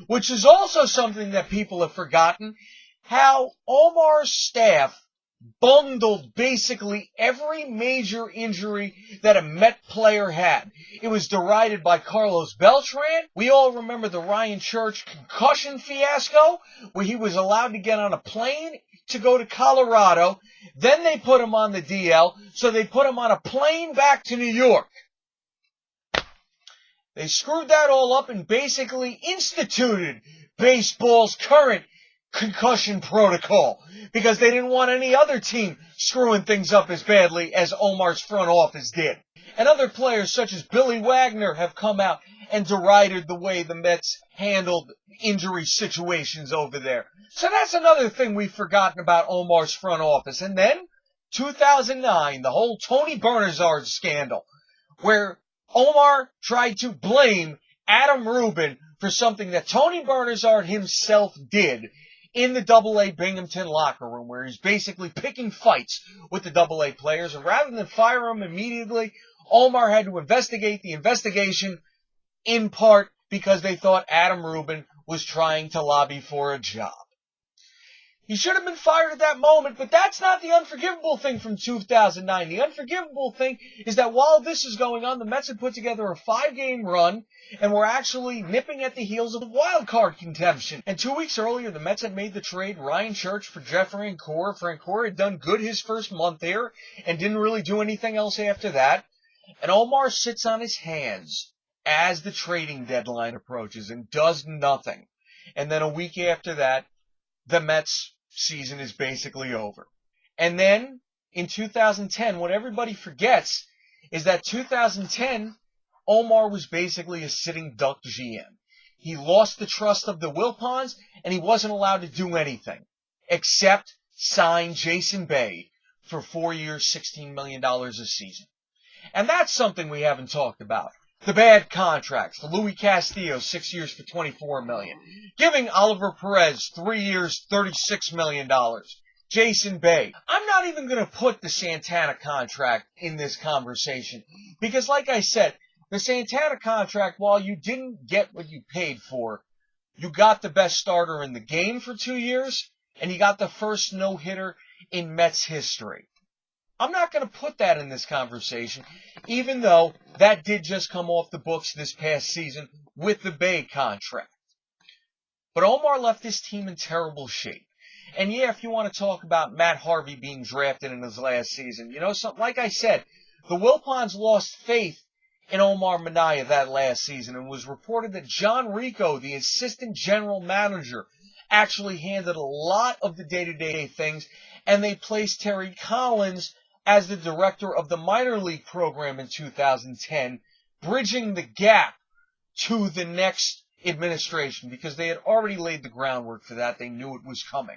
Which is also something that people have forgotten, how Omar's staff bundled basically every major injury that a Met player had. It was derided by Carlos Beltran. We all remember the Ryan Church concussion fiasco, where he was allowed to get on a plane to go to Colorado. Then they put him on the DL, so they put him on a plane back to New York. They screwed that all up and basically instituted baseball's current concussion protocol because they didn't want any other team screwing things up as badly as Omar's front office did. And other players such as Billy Wagner have come out and derided the way the Mets handled injury situations over there. So that's another thing we've forgotten about Omar's front office. And then 2009, the whole Tony Bernazard scandal, where Omar tried to blame Adam Rubin for something that Tony Bernazard himself did in the AA Binghamton locker room, where he's basically picking fights with the AA players. And rather than fire him immediately, Omar had to investigate the investigation, in part because they thought Adam Rubin was trying to lobby for a job. He should have been fired at that moment, but that's not the unforgivable thing from 2009. The unforgivable thing is that while this is going on, the Mets had put together a 5-game run and were actually nipping at the heels of wild card contention. And 2 weeks earlier, the Mets had made the trade Ryan Church for Jeff Francoeur. Francoeur had done good his first month there and didn't really do anything else after that. And Omar sits on his hands as the trading deadline approaches and does nothing. And then a week after that, the Mets season is basically over. And then in 2010, what everybody forgets is that 2010, Omar was basically a sitting duck GM. He lost the trust of the Wilpons, and he wasn't allowed to do anything except sign Jason Bay for 4 years, $16 million a season. And that's something we haven't talked about. The bad contracts. The Louis Castillo, 6 years for $24 million. Giving Oliver Perez 3 years, $36 million. Jason Bay. I'm not even going to put the Santana contract in this conversation because, like I said, the Santana contract, while you didn't get what you paid for, you got the best starter in the game for 2 years, and you got the first no-hitter in Mets history. I'm not going to put that in this conversation, even though that did just come off the books this past season with the Bay contract. But Omar left this team in terrible shape. And yeah, if you want to talk about Matt Harvey being drafted in his last season, you know, something like I said, the Wilpons lost faith in Omar Minaya that last season, and it was reported that John Rico, the assistant general manager, actually handled a lot of the day-to-day things, and they placed Terry Collins as the director of the minor league program in 2010, bridging the gap to the next administration because they had already laid the groundwork for that. They knew it was coming.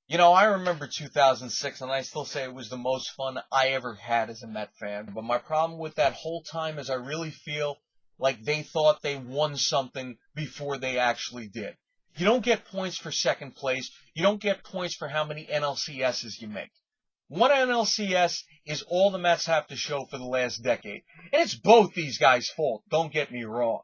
You know, I remember 2006, and I still say it was the most fun I ever had as a Met fan. But my problem with that whole time is I really feel like they thought they won something before they actually did. You don't get points for second place. You don't get points for how many NLCSs you make. One NLCS is all the Mets have to show for the last decade. And it's both these guys' fault, don't get me wrong.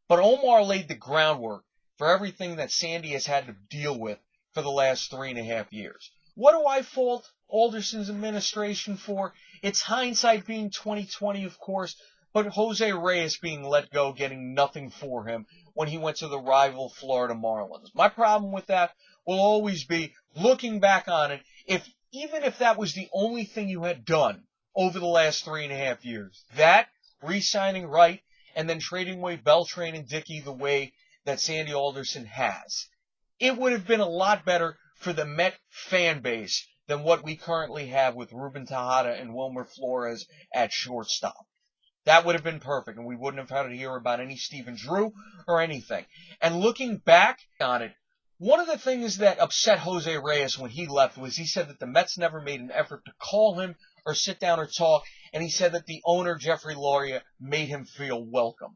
But Omar laid the groundwork for everything that Sandy has had to deal with for the last 3.5 years. What do I fault Alderson's administration for? It's hindsight being 2020, of course, but Jose Reyes being let go, getting nothing for him when he went to the rival Florida Marlins. My problem with that will always be, looking back on it, even if that was the only thing you had done over the last 3.5 years, that, re-signing Wright, and then trading away Beltran and Dickey the way that Sandy Alderson has, it would have been a lot better for the Met fan base than what we currently have with Ruben Tejada and Wilmer Flores at shortstop. That would have been perfect, and we wouldn't have had to hear about any Stephen Drew or anything. And looking back on it, one of the things that upset Jose Reyes when he left was he said that the Mets never made an effort to call him or sit down or talk, and he said that the owner, Jeffrey Loria, made him feel welcome.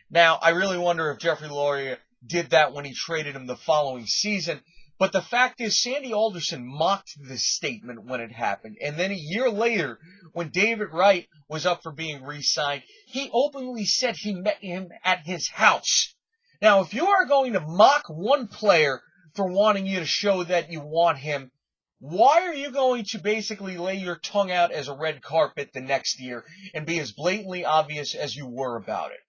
Now, I really wonder if Jeffrey Loria did that when he traded him the following season, but the fact is Sandy Alderson mocked this statement when it happened, and then a year later, when David Wright was up for being re-signed, he openly said he met him at his house. Now, if you are going to mock one player for wanting you to show that you want him, why are you going to basically lay your tongue out as a red carpet the next year and be as blatantly obvious as you were about it?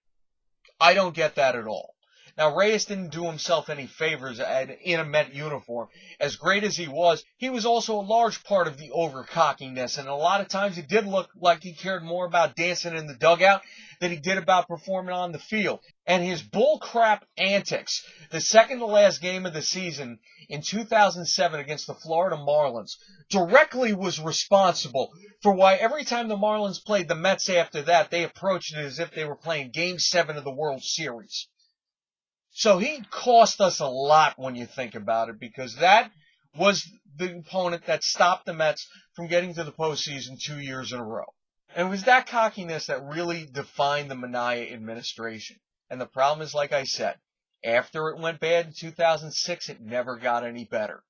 I don't get that at all. Now, Reyes didn't do himself any favors in a Met uniform. As great as he was also a large part of the over-cockiness, and a lot of times it did look like he cared more about dancing in the dugout than he did about performing on the field. And his bullcrap antics, the second to last game of the season in 2007 against the Florida Marlins, directly was responsible for why every time the Marlins played the Mets after that, they approached it as if they were playing Game 7 of the World Series. So he cost us a lot when you think about it, because that was the opponent that stopped the Mets from getting to the postseason 2 years in a row. And it was that cockiness that really defined the Minaya administration. And the problem is, like I said, after it went bad in 2006, it never got any better.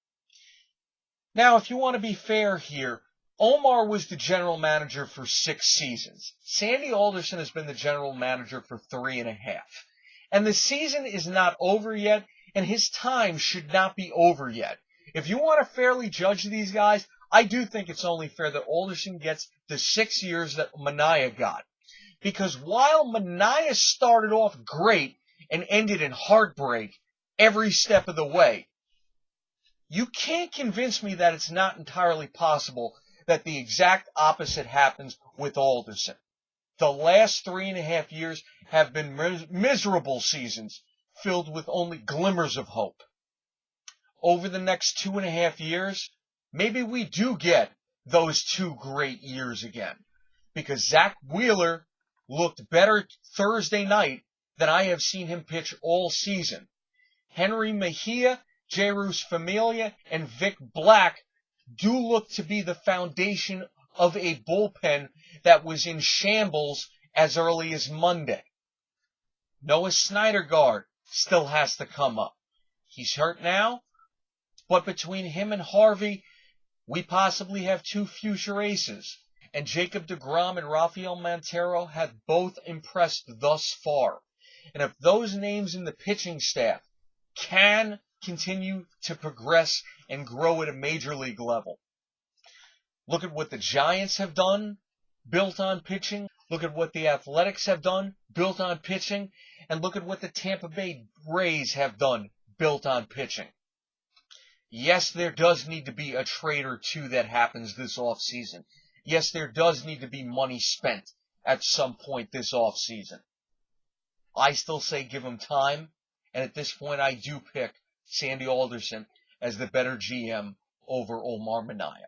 Now, if you want to be fair here, Omar was the general manager for 6 seasons. Sandy Alderson has been the general manager for 3.5. And the season is not over yet, and his time should not be over yet. If you want to fairly judge these guys, I do think it's only fair that Alderson gets the 6 years that Minaya got. Because while Minaya started off great and ended in heartbreak every step of the way, you can't convince me that it's not entirely possible that the exact opposite happens with Alderson. The last 3.5 years have been miserable seasons filled with only glimmers of hope. Over the next 2.5 years, maybe we do get those 2 great years again, because Zach Wheeler looked better Thursday night than I have seen him pitch all season. Henry Mejia, Jeurys Familia, and Vic Black do look to be the foundation of a bullpen that was in shambles as early as Monday. Noah Syndergaard still has to come up. He's hurt now, but between him and Harvey, we possibly have 2 future aces. And Jacob deGrom and Rafael Montero have both impressed thus far. And if those names in the pitching staff can continue to progress and grow at a major league level, look at what the Giants have done, built on pitching. Look at what the Athletics have done, built on pitching. And look at what the Tampa Bay Rays have done, built on pitching. Yes, there does need to be a trade or 2 that happens this offseason. Yes, there does need to be money spent at some point this offseason. I still say give him time. And at this point, I do pick Sandy Alderson as the better GM over Omar Minaya.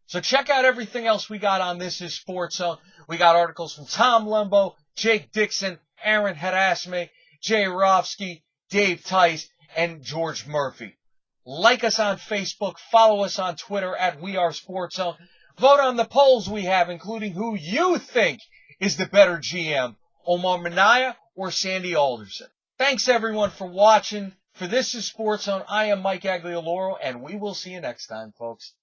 So check out everything else we got on This Is Sports Zone. We got articles from Tom Lembo, Jake Dixon, Aaron Hadasme, Jay Rofsky, Dave Tice, and George Murphy. Like us on Facebook. Follow us on Twitter at We Are Sports Zone. Vote on the polls we have, including who you think is the better GM, Omar Minaya or Sandy Alderson. Thanks, everyone, for watching. For This Is Sports Zone, I am Mike Aglialoro, and we will see you next time, folks.